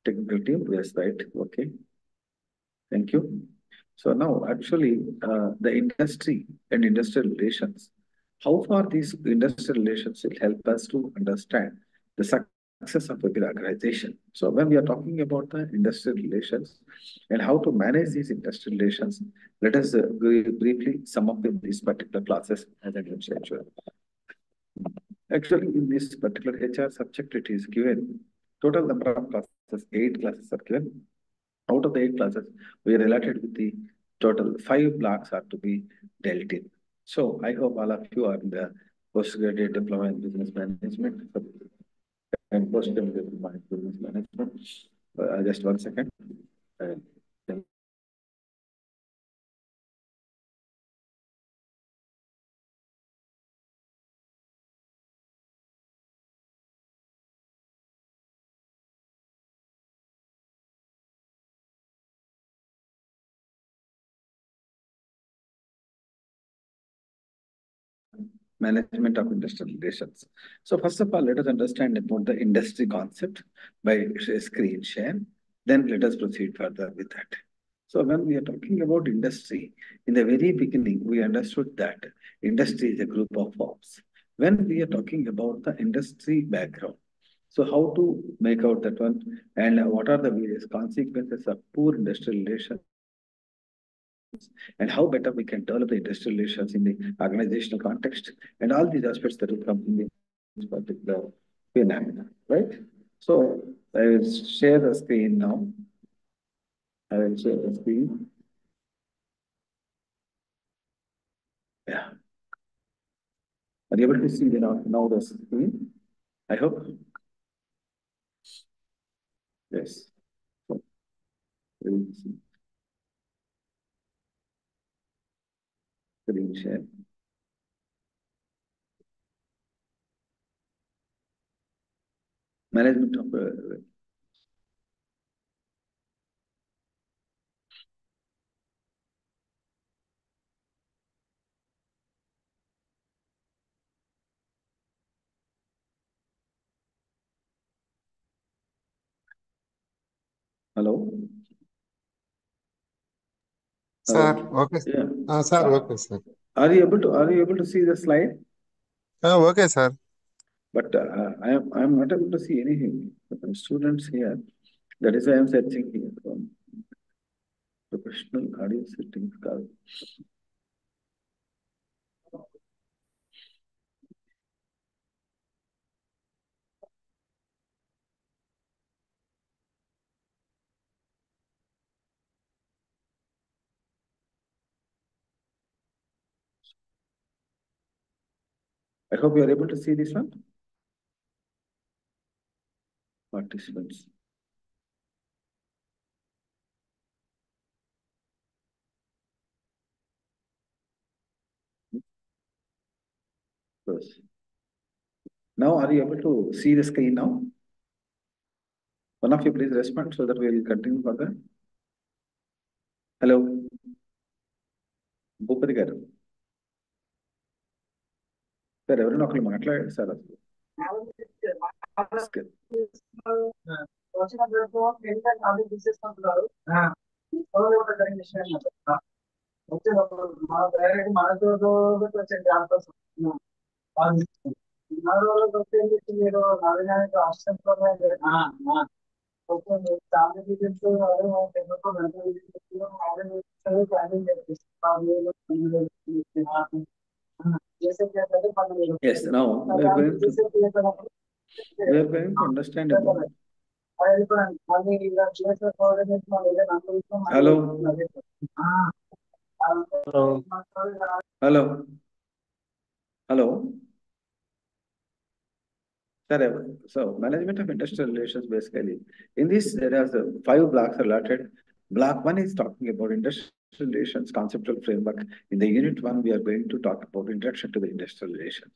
Technical team, yes, right. Okay, thank you. So now, actually, the industry and industrial relations, how far these industrial relations will help us to understand the success of a big organization. So when we are talking about the industrial relations and how to manage these industrial relations, let us briefly sum up in these particular classes as I mentioned. Actually, in this particular HR subject, it is given total number of classes, 8 classes are given. Out of the 8 classes, we are related with the total 5 blocks are to be dealt in. So I hope all of you are in the postgraduate diploma in business management and postgraduate diploma in business management. Just 1 second. Uh, Management of industrial relations. So first of all, let us understand about the industry concept by screen share. Then let us proceed further with that. So when we are talking about industry, in the very beginning, we understood that industry is a group of firms. When we are talking about the industry background, so how to make out that one and what are the various consequences of poor industrial relations and how better we can develop the industrial relations in the organizational context and all these aspects that will come in this particular phenomena, right? So I will share the screen now. I will share the screen. Yeah. Are you able to see now the screen? I hope. Yes. So, screen share. Management of hello. Sir, Hello. okay. Yeah. Sir, okay, sir. Are you able to see the slide? Okay, sir. But I am not able to see anything. Students here. That is why I am searching here from professional audio settings card. I hope you are able to see this one. Participants. Yes. Now, are you able to see the screen now? One of you please respond so that we will continue further. Hello. Bhupathi గారు sir ఎవరైనా ఒకరు మాట్లాడారు sir అసలు Yes, now we are going to understand about. Hello. Hello. Hello. Hello. So management of industrial relations basically, in this there are the 5 blocks allotted. Block 1 is talking about industrial relations conceptual framework. In the unit 1, we are going to talk about introduction to the industrial relations.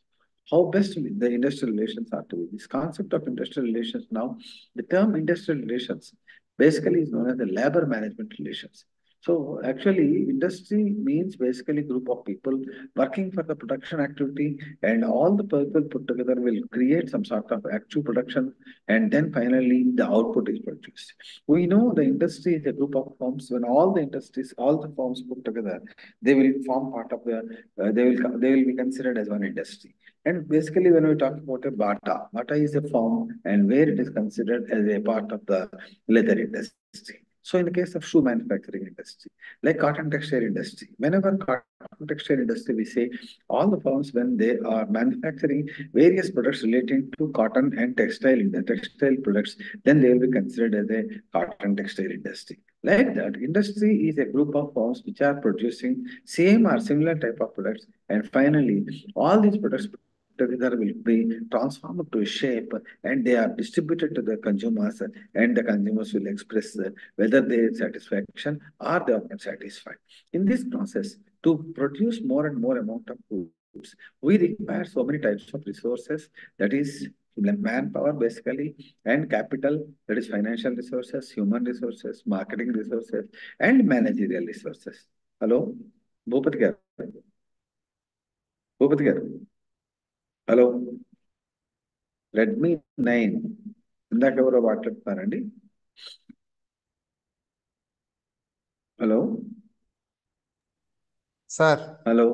How best the industrial relations are to be. This concept of industrial relations now, the term industrial relations basically is known as the labor management relations. So actually, industry means basically group of people working for the production activity, and all the people put together will create some sort of actual production, and then finally the output is produced. We know the industry is a group of firms. When all the industries, all the firms put together, they will form part of the. They will be considered as one industry. And basically, when we talk about a Bata is a firm, and where it is considered as a part of the leather industry. So in the case of shoe manufacturing industry, like cotton textile industry, whenever cotton textile industry, we say all the firms when they are manufacturing various products relating to cotton and textile in the textile products, then they will be considered as a cotton textile industry. Like that, industry is a group of firms which are producing same or similar type of products, and finally, all these products together will be transformed to a shape and they are distributed to the consumers, and the consumers will express whether they satisfaction or they are not satisfied. In this process, to produce more and more amount of goods, we require so many types of resources, that is manpower basically, and capital, that is financial resources, human resources, marketing resources, and managerial resources. Hello, Bhupati garu. Bhupati garu. Hello, Redmi 9. ఇందాక ఎవరో మాట్లాడుతున్నారండి. Hello sir hello,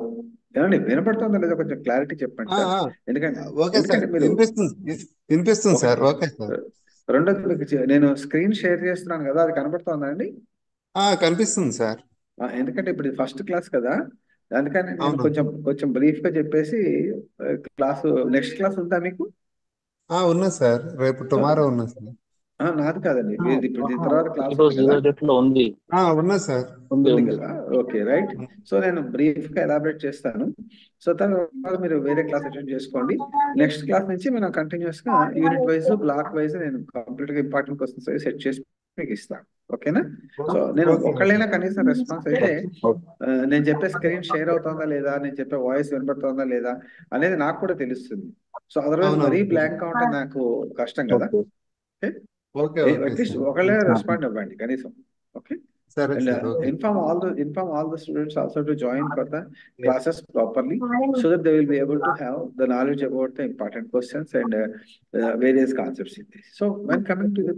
ఏమండి వినపడుతుందా లేదా? కొంచెం clarity చెప్పండి ఆ, sir. ఆ, ఎందుకంటే ఓకే సార్, ఎందుకంటే మీరు వినిపిస్తుంది ఒకటి, సార్. Okay sir. రెండోది మీకు నేను స్క్రీన్ షేర్ చేస్తున్నాను కదా, అది కనపడుతుందా అండి? కనిపిస్తుంది సార్. ఎందుకంటే ఇప్పుడు ఇది ఫస్ట్ క్లాస్ కదా, అందుకని నేను అవును. కొంచెం కొంచెం బ్రీఫ్ గా చెప్పేసి క్లాసు, నెక్స్ట్ క్లాస్ ఉందా మీకు? ఉన్నా సార్, రేపు సో టుమారో ఉన్నా సార్. నాది కాదండి, ఇది ఇప్పుడు దీని తర్వాత క్లాస్ ఉంది ఈరోజు కదా. డేట్లో ఉంది. ఉన్నా సార్. ఉంది కదా, ఓకే రైట్. సో నేను బ్రీఫ్ గా ఎలాబరేట్ చేస్తాను. సో తర్వాత మీరు వేరే క్లాస్ అటెండ్ చేసుకోండి. నెక్స్ట్ క్లాస్ నుంచి మనం కంటిన్యూస్ గా యూనిట్ వైజ్, బ్లాక్ వైజ్ నేను కంప్లీట్ గా ఇంపార్టెంట్ క్వశ్చన్స్ అవి సెట్ చేసి మీకు ఇస్తాను. ఓకేనా? సో నేను ఓకే ఒకళ్ళైనా కనీసం రెస్పాన్స్ అయితే, ఓకే. నేను చెప్పే స్క్రీన్ షేర్ అవుతుందా లేదా, నేను చెప్పే వాయిస్ వినపడుతుందా లేదా అనేది నాకు కూడా తెలుస్తుంది. సో అదర్వైజ్ మరీ అవునవును. బ్లాంక్ గా ఉంటే నాకు కష్టం కదా. Okay okay at least sir. ఒకళ్ళే రెస్పాండ్ అవ్వండి కనీసం. ఓకే. సరే And sir. Okay. inform all the students also to join for the classes properly, so that they will be able to have the knowledge about the important questions and various concepts in this. So when coming to the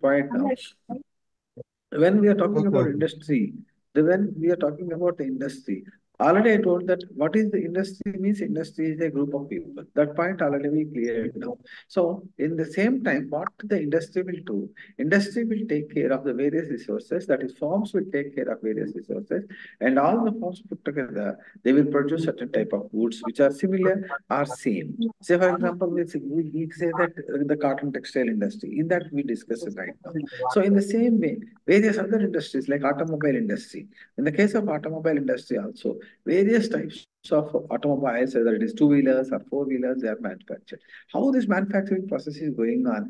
point now, when we are talking okay about okay. industry, when we are talking about the industry, already I told that what is the industry means. Industry is a group of people. That point already we cleared now. So in the same time, what the industry will do, industry will take care of the various resources, that is firms will take care of various resources, and all the firms put together, they will produce certain type of goods which are similar or same. Say for example, we say that the cotton textile industry, in that we discussed it right now. So in the same way, various other industries like automobile industry. In the case of automobile industry also, various types of automobiles, whether it is two-wheelers or four-wheelers, they are manufactured. How this manufacturing process is going on,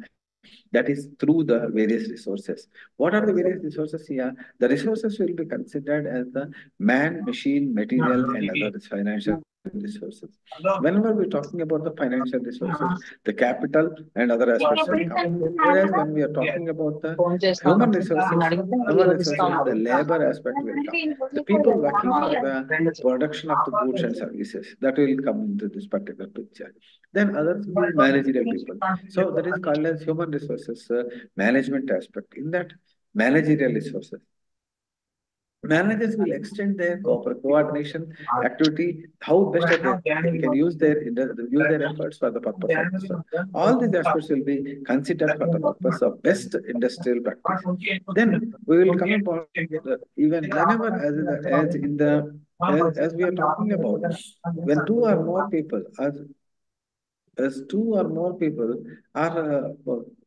that is through the various resources. What are the various resources here? The resources will be considered as the man, machine, material, and other financial resources. Whenever we're talking about the financial resources, the capital and other aspects will come. Whereas when we are talking about the human resources, the labor aspect will come. The people working for the production of the goods and services, that will come into this particular picture. Then others will be managerial people. So that is called as human resources management aspect. In that managerial resources, managers will extend their coordination activity, how best they can use their efforts for the purpose of this one. All these aspects will be considered for the purpose of best industrial practice. Then we will come about even whenever as we are talking about, when two or more people are as two or more people are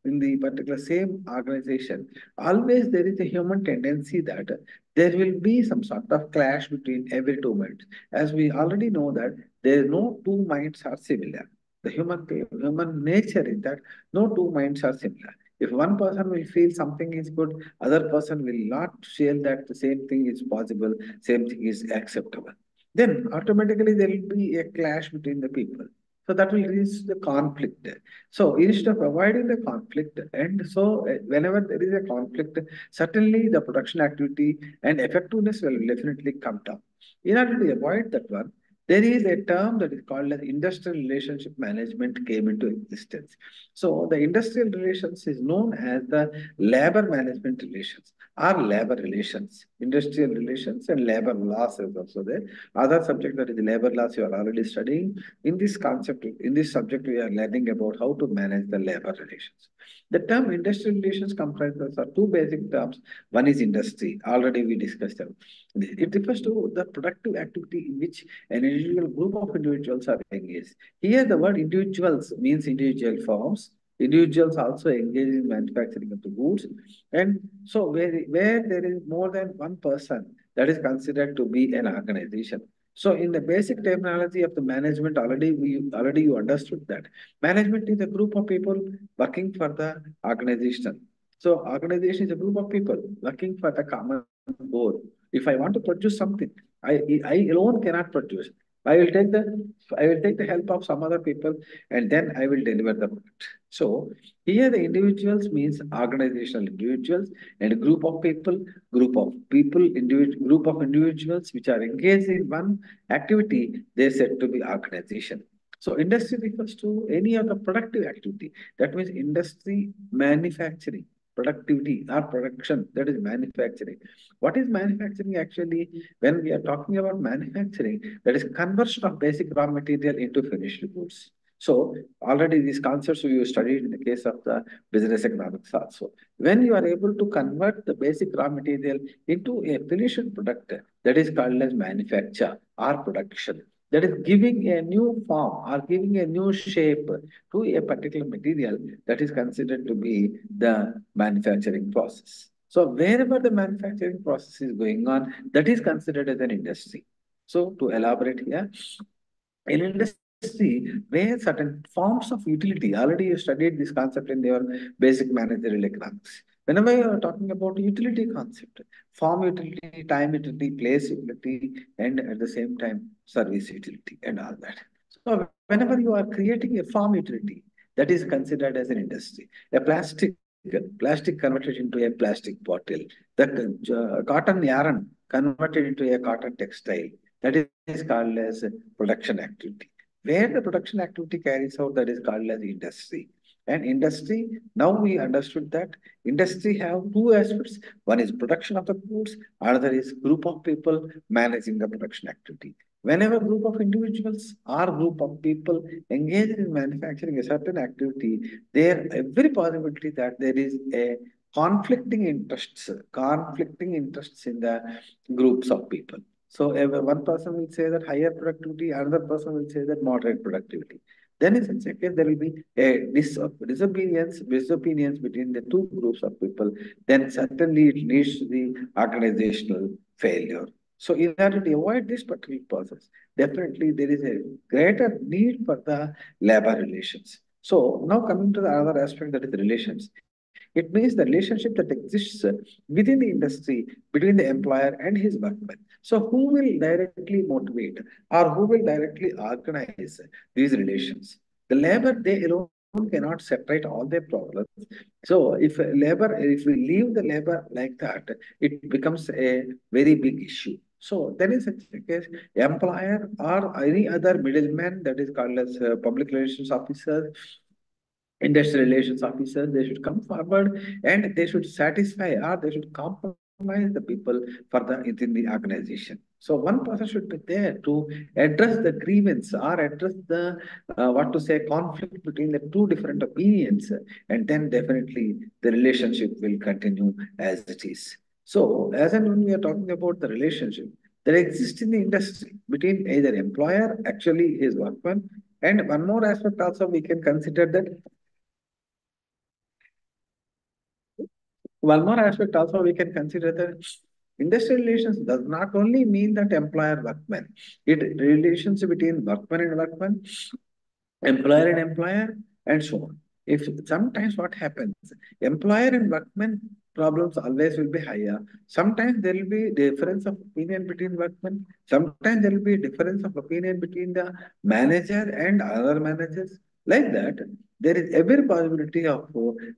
in the particular same organization, always there is a human tendency that there will be some sort of clash between every two minds. As we already know that there no two minds are similar. The human nature is that no two minds are similar. If one person will feel something is good, other person will not feel that the same thing is possible, same thing is acceptable. Then automatically there will be a clash between the people. So that will reduce the conflict. So instead of avoiding the conflict, and so whenever there is a conflict, certainly the production activity and effectiveness will definitely come down. In order to avoid that one, there is a term that is called as industrial relationship management came into existence. So the industrial relations is known as the labor management relations or labor relations. Industrial relations and labor laws is also there. Other subject that is labor laws you are already studying. In this concept, in this subject, we are learning about how to manage the labor relations. The term industrial relations comprises of two basic terms. One is industry. Already we discussed them. It refers to the productive activity in which an individual group of individuals are engaged. Here, the word individuals means individual firms. Individuals also engage in manufacturing of the goods. And so, where there is more than one person, that is considered to be an organization. So in the basic terminology of the management, already you understood that management is a group of people working for the organization. So organization is a group of people working for the common goal. If I want to produce something, I alone cannot produce. I will take the I will take the help of some other people, and then I will deliver the product. So here the individuals means organizational individuals, and a group of individuals which are engaged in one activity, they said to be organization. So industry refers to any of the productive activity. That means industry manufacturing, productivity or production, that is manufacturing. What is manufacturing actually? When we are talking about manufacturing, that is conversion of basic raw material into finished goods. So already these concepts you studied in the case of the business economics also. When you are able to convert the basic raw material into a finished product, that is called as manufacture or production. That is giving a new form or giving a new shape to a particular material, that is considered to be the manufacturing process. So wherever the manufacturing process is going on, that is considered as an industry. So to elaborate here, in industry where certain forms of utility, already you studied this concept in your basic managerial economics. Whenever you are talking about utility concept, form utility, time utility, place utility, and at the same time service utility and all that. So whenever you are creating a farm utility, that is considered as an industry. A plastic converted into a plastic bottle, the cotton yarn converted into a cotton textile, that is called as production activity. Where the production activity carries out, that is called as industry. And industry, now we understood that industry have two aspects. One is production of the goods, another is group of people managing the production activity. Whenever group of individuals or group of people engage in manufacturing a certain activity, there every possibility that there is a conflicting interests in the groups of people. So if one person will say that higher productivity, another person will say that moderate productivity. Then in such a case, there will be a disopinions between the two groups of people. Then certainly it leads to the organizational failure. So in order to avoid this particular process, definitely there is a greater need for the labor relations. So now coming to the other aspect, that is the relations. It means the relationship that exists within the industry between the employer and his workmen. So who will directly motivate or who will directly organize these relations? The labor, they alone cannot separate all their problems. So if we leave the labor like that, it becomes a very big issue. So then in such a case, employer or any other middleman, that is called as public relations officer, industrial relations officers, they should come forward and they should satisfy or they should compromise the people for the within the organization. So one person should be there to address the grievance or address the what to say conflict between the two different opinions, and then definitely the relationship will continue as it is. So as and when we are talking about the relationship that exists in the industry between either employer, actually his workman, and one more aspect also we can consider that one more aspect also we can consider that industrial relations does not only mean that employer workman. It relations between workman and workman, employer and employer, and so on. If sometimes what happens, employer and workman problems always will be higher. Sometimes there will be difference of opinion between workmen. Sometimes there will be difference of opinion between the manager and other managers. Like that, there is every possibility of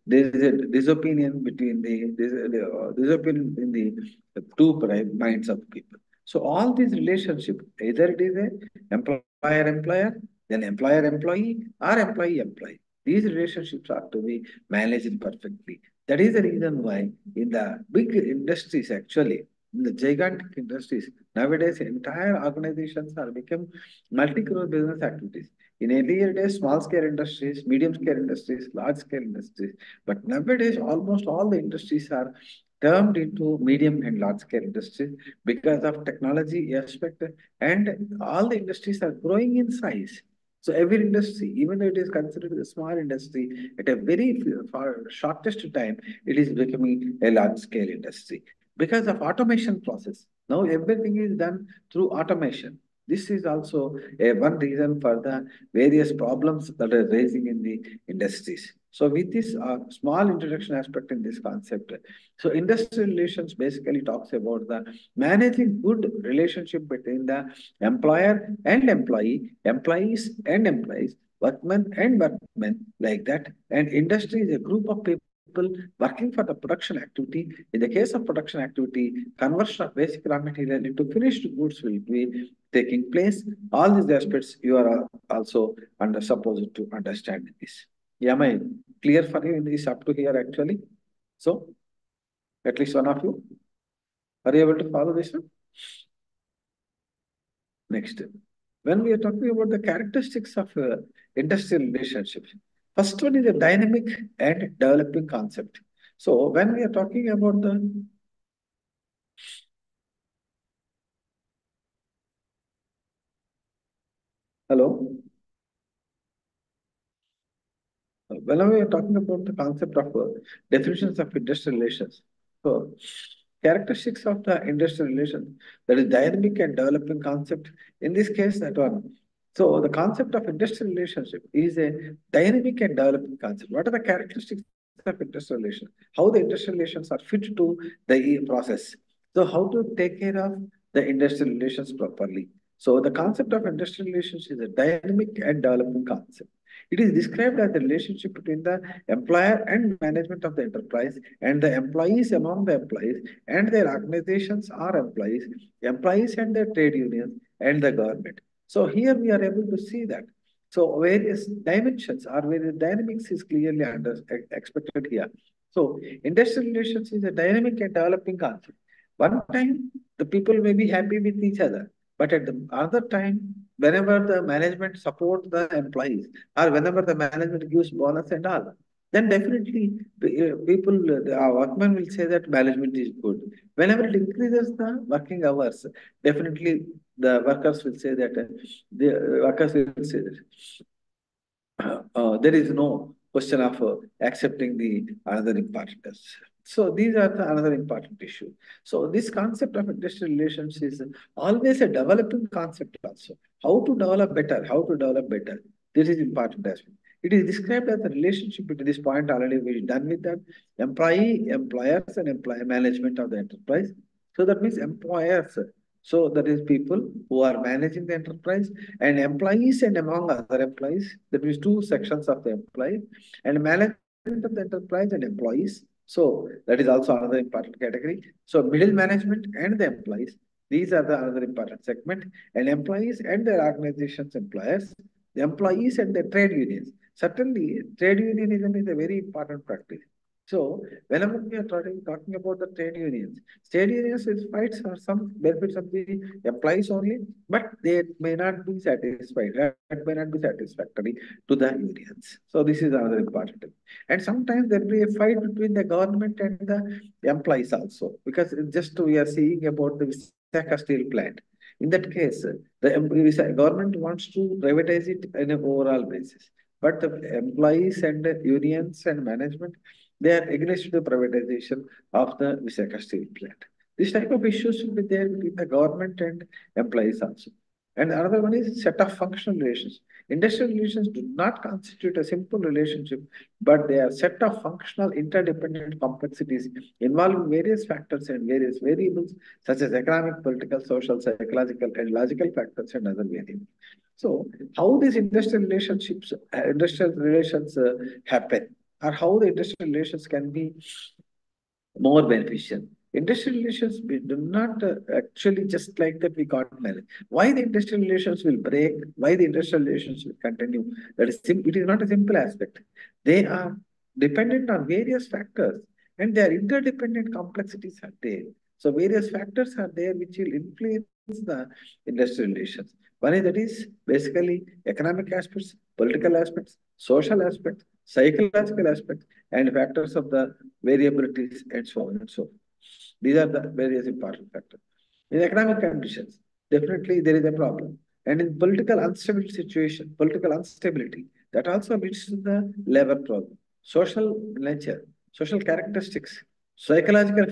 there is a disopinion between disopinion in the two minds of people. So all these relationship, either it is a employer-employer, then employer-employee, or employee-employee. These relationships are to be managed perfectly. That is the reason why in the big industries, actually, in the gigantic industries, nowadays entire organizations are become multi-crore business activities. In earlier days, small-scale industries, medium-scale industries, large-scale industries, but nowadays almost all the industries are termed into medium and large-scale industries because of technology aspect, and all the industries are growing in size. So every industry, even though it is considered a small industry, at a very far shortest time, it is becoming a large-scale industry because of automation process. Now everything is done through automation. This is also a one reason for the various problems that are raising in the industries. So with this small introduction aspect in this concept, so industrial relations basically talks about the managing good relationship between the employer and employee, employees and employees, workmen and workmen, like that. And industry is a group of people working for the production activity. In the case of production activity, conversion of basic raw material into finished goods will be taking place. All these aspects you are also supposed to understand this. Am I clear for you in this up to here actually? So at least one of you are you able to follow this one? Next, when we are talking about the characteristics of industrial relationships, first one is a dynamic and developing concept. So when we are talking about the hello, whenever we are talking about the concept of definitions of industrial relations, so characteristics of the industrial relation, that is dynamic and developing concept. In this case, that one. So the concept of industrial relationship is a dynamic and developing concept. What are the characteristics of industrial relation? How the industrial relations are fit to the process. So how to take care of the industrial relations properly. So the concept of industrial relations is a dynamic and developing concept. It is described as the relationship between the employer and management of the enterprise and the employees among the employees and their organizations or employees, employees and their trade unions and the government. So here we are able to see that. So various dimensions or various dynamics is clearly expected here. So industrial relations is a dynamic and developing concept. One time the people may be happy with each other, but at the other time, whenever the management support the employees or whenever the management gives bonus and all, then definitely people, the workmen will say that management is good. Whenever it increases the working hours, definitely the workers will say that the workers will say that there is no question of accepting the another important test. So these are the another important issue. So this concept of industrial relations is always a developing concept also. How to develop better, how to develop better. This is important aspect. It is described as the relationship between this point already we done with that employee, employers, and employer management of the enterprise. So that means employers. So that is people who are managing the enterprise and employees and among other employees. That means two sections of the employee and management of the enterprise and employees. So that is also another important category. So middle management and the employees. These are the another important segment and employees and their organizations, employers, the employees and their trade unions. Certainly, trade unionism is a very important practice. So whenever we are talking about the trade unions is fights for some benefits of the employees only, but they may not be satisfied. That may not be satisfactory to the unions. So this is another important thing. And sometimes there will be a fight between the government and the employees also, because just we are seeing about the Visakha steel plant. In that case, the government wants to privatize it in an overall basis. But the employees and the unions and management, they are against the privatization of the Visakha steel plant. This type of issues will be there between the government and employees also. And another one is set of functional relations. Industrial relations do not constitute a simple relationship, but they are set of functional interdependent complexities involving various factors and various variables such as economic, political, social, psychological, and logical factors and other variables. So, how these industrial relations happen, or how the industrial relations can be more beneficial. Industrial relations we do not actually just like that we can't manage. Why the industrial relations will break? Why the industrial relations will continue? It is not a simple aspect. They are dependent on various factors, and their interdependent complexities are there. So various factors are there which will influence the industrial relations. One is that is basically economic aspects, political aspects, social aspects, psychological aspects, and factors of the variabilities and so on and so forth. These are the various important factors. In economic conditions, definitely there is a problem. And in political instability, that also leads to the labor problem. Social nature, social characteristics, psychological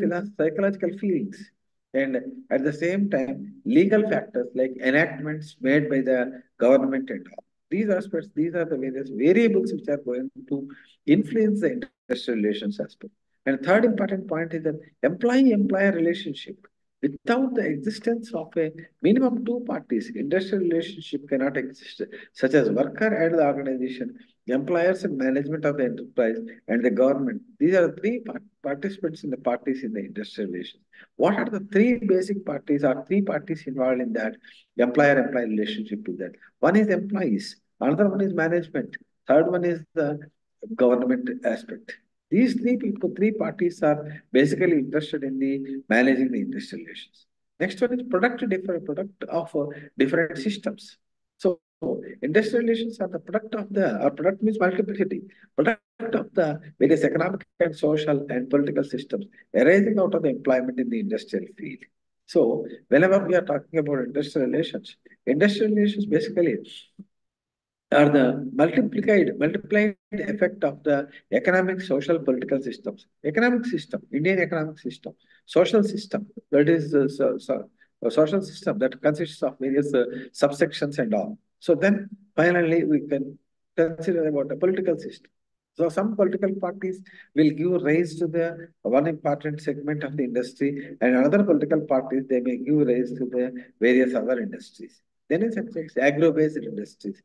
feelings, and at the same time, legal factors like enactments made by the government and all. These aspects, these are the various variables which are going to influence the industrial relations aspect. And third important point is that employee-employer relationship. Without the existence of a minimum two parties, industrial relationship cannot exist, such as worker and the organization, employers and management of the enterprise, and the government. These are the three participants in the parties in the industrial relations. What are the three basic parties or three parties involved in that employer-employee relationship is that? One is employees, another one is management, third one is the government aspect. These three people, three parties are basically interested in the managing the industrial relations. Next one is product of different systems. So industrial relations are the product means multiplicity, product of the various economic and social and political systems arising out of the employment in the industrial field. So whenever we are talking about industrial relations basically are the multiplied effect of the economic, social, political systems. Economic system, Indian economic system, social system, that is a social system that consists of various subsections and all. So then finally we can consider about a political system. So some political parties will give rise to the one important segment of the industry, and another political parties they may give rise to the various other industries. Then it's agro-based industries.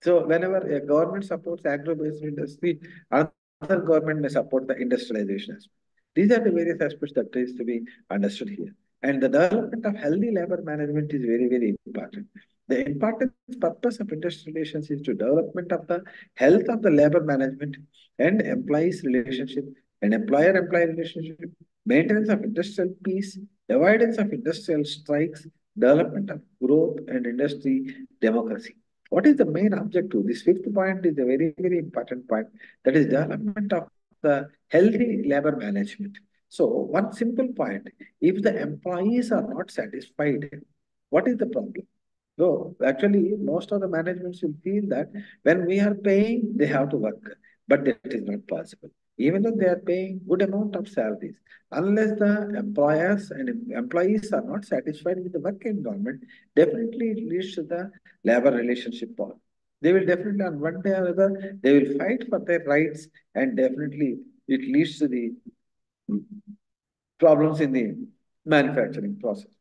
So whenever a government supports agro-based industry, another government may support the industrialization aspect. These are the various aspects that is to be understood here. And the development of healthy labor management is very, very important. The important purpose of industrial relations is to development of the health of the labor management and employees relationship and employer-employee relationship, maintenance of industrial peace, avoidance of industrial strikes, development of growth and industry democracy. What is the main objective? This fifth point is a very, very important point. That is development of the healthy labor management. So one simple point, if the employees are not satisfied, what is the problem? So actually, most of the managements will feel that when we are paying, they have to work, but that is not possible. Even though they are paying good amount of salaries, unless the employers and employees are not satisfied with the work environment, definitely it leads to the labor relationship problem. They will definitely on one day or other, they will fight for their rights, and definitely it leads to the problems in the manufacturing process.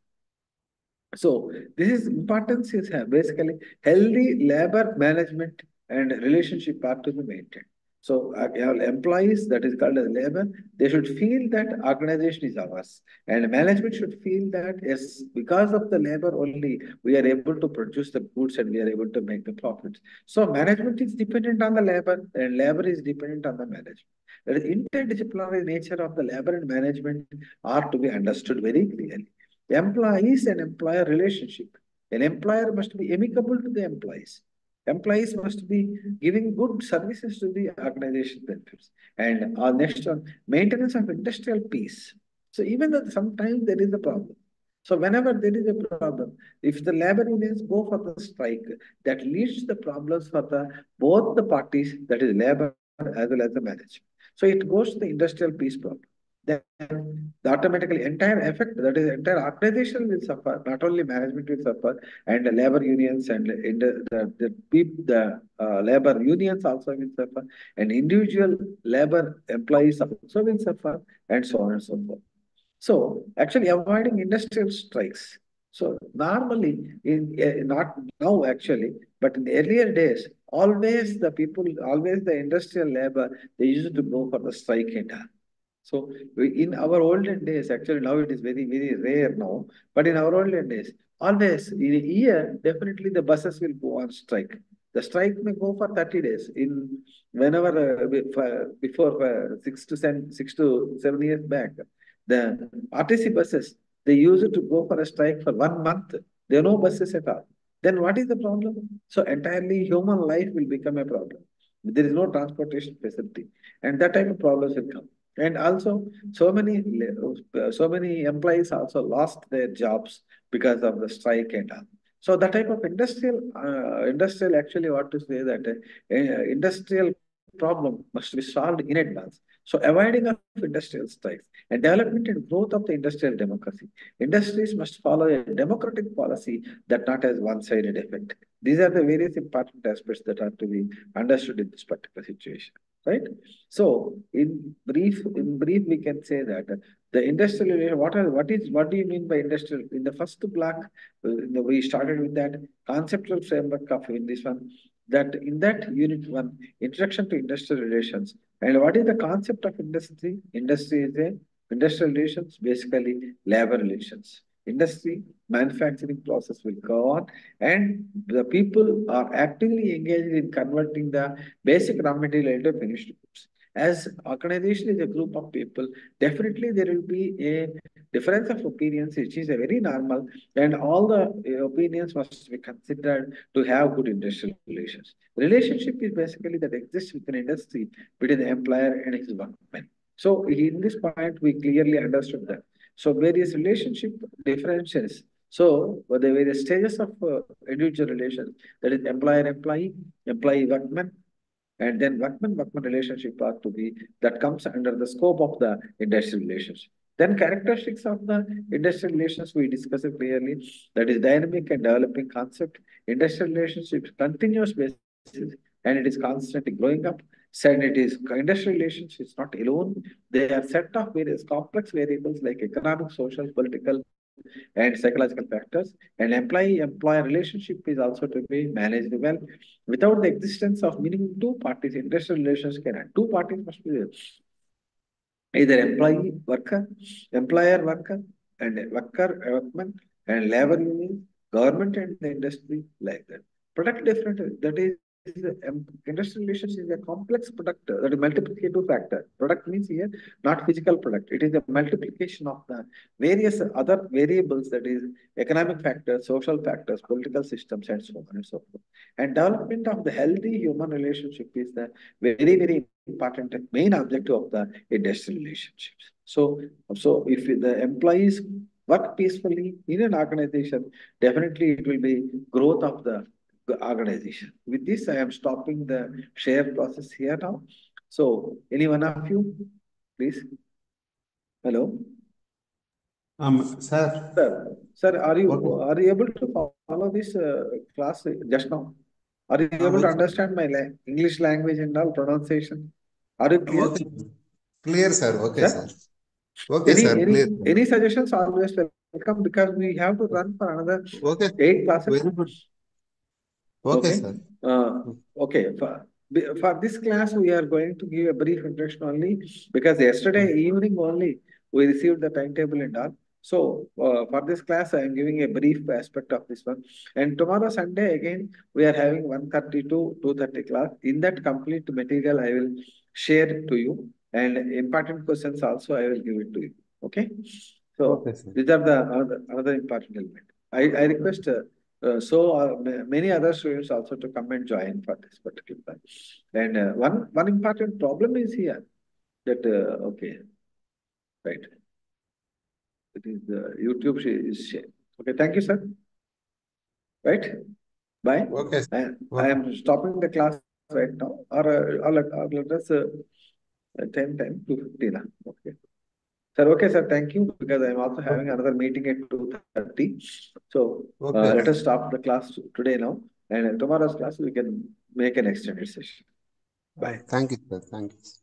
So this is importance is basically healthy labor management and relationship are to be maintained. So employees, that is called as labor, they should feel that organization is ours, and management should feel that yes, because of the labor only we are able to produce the goods and we are able to make the profits. So management is dependent on the labor, and labor is dependent on the management. The interdisciplinary nature of the labor and management are to be understood very clearly. Employees and employer relationship. An employer must be amicable to the employees. Employees must be giving good services to the organization benefits. And next one, maintenance of industrial peace. So even though sometimes there is a problem. So whenever there is a problem, if the labor unions go for the strike, that leads to the problems for the both the parties, that is labor as well as the management. So it goes to the industrial peace problem. then the automatically entire effect, that is entire organization will suffer, not only management will suffer, and the labor unions and the labor unions also will suffer, and individual labor employees also will suffer, and so on and so forth. So actually avoiding industrial strikes. So normally, not now actually, but in the earlier days, always the people, always the industrial labor, they used to go for the strike and all. So in our olden days, actually now it is very, very rare now, but in our olden days, always in a year, definitely the buses will go on strike. The strike may go for 30 days. In whenever before 6 to 7 years back, the RTC buses, they used to go for a strike for 1 month. There are no buses at all. Then what is the problem? So entirely human life will become a problem. There is no transportation facility, and that type of problems will come. And also, so many employees also lost their jobs because of the strike and all. So the type of industrial actually what to say that industrial problem must be solved in advance. So avoiding of industrial strikes and development and growth of the industrial democracy. Industries must follow a democratic policy that not has one-sided effect. These are the various important aspects that are to be understood in this particular situation, right? So in brief, we can say that the industrial area, what do you mean by industrial? In the first block, we started with that conceptual framework of in this one, that in that unit one, introduction to industrial relations. And what is the concept of industry? Industry is a industrial relations, basically labor relations. Industry, manufacturing process will go on, and the people are actively engaged in converting the basic raw material into finished goods. As organization is a group of people, definitely there will be a difference of opinions, which is a very normal, and all the opinions must be considered to have good industrial relations. Relationship is basically that exists within industry between the employer and his workmen. So in this point, we clearly understood that. So various relationship differences. So the various stages of individual relations, that is employer-employee, employee-workman, and then workman-workman relationship are to be that comes under the scope of the industrial relations. Then characteristics of the industrial relations we discussed it clearly. That is dynamic and developing concept. Industrial relationships continuous basis and it is constantly growing up. Said it is industrial relations is not alone. They are set of various complex variables like economic, social, political, and psychological factors. And employee-employer relationship is also to be managed well. Without the existence of minimum two parties, industrial relations cannot. Two parties must be there. Either employee worker, employer worker, and worker workman, and labor union, government and the industry like that. Product different, that is industrial relations is a complex product, that is multiplicative factor. Product means here not physical product. It is a multiplication of the various other variables, that is economic factors, social factors, political systems, and so on and so forth. And development of the healthy human relationship is the very, very important and main objective of the industrial relationships. So if the employees work peacefully in an organization, definitely it will be growth of the organization. With this, I am stopping the share process here now. So any one of you, please. Hello, Sir. sir, are Okay. you able to follow this class just now? Are you able to Which? understand my English language and all pronunciation? Are you clear, Okay. Clear, sir. Okay, sir. sir? Okay, Any sir. any Clear. any suggestions? Always welcome because we have to run for another Okay. 8 classes. Very good. Okay, Okay. sir. Okay. For this class, we are going to give a brief introduction only because yesterday evening only we received the timetable and all. So for this class, I am giving a brief aspect of this one. And tomorrow Sunday again, we are having 1:30 to 2:30 class. In that complete material, I will share to you, and important questions also I will give it to you. Okay. So Okay, sir. these are the another important element. I request. Many other students also to come and join for this particular time. And one important problem is here that okay, right, it is YouTube is shared. Okay, thank you, sir. Right, bye. Okay, sir. I Okay. am stopping the class right now, or let us 10 time 2:50 now. Okay. Sir, okay, sir. Thank you, because I'm also having Okay. another meeting at 2:30. So Okay. let us stop the class today now, and tomorrow's class we can make an extended session. Bye. Thank you, sir. Thank you.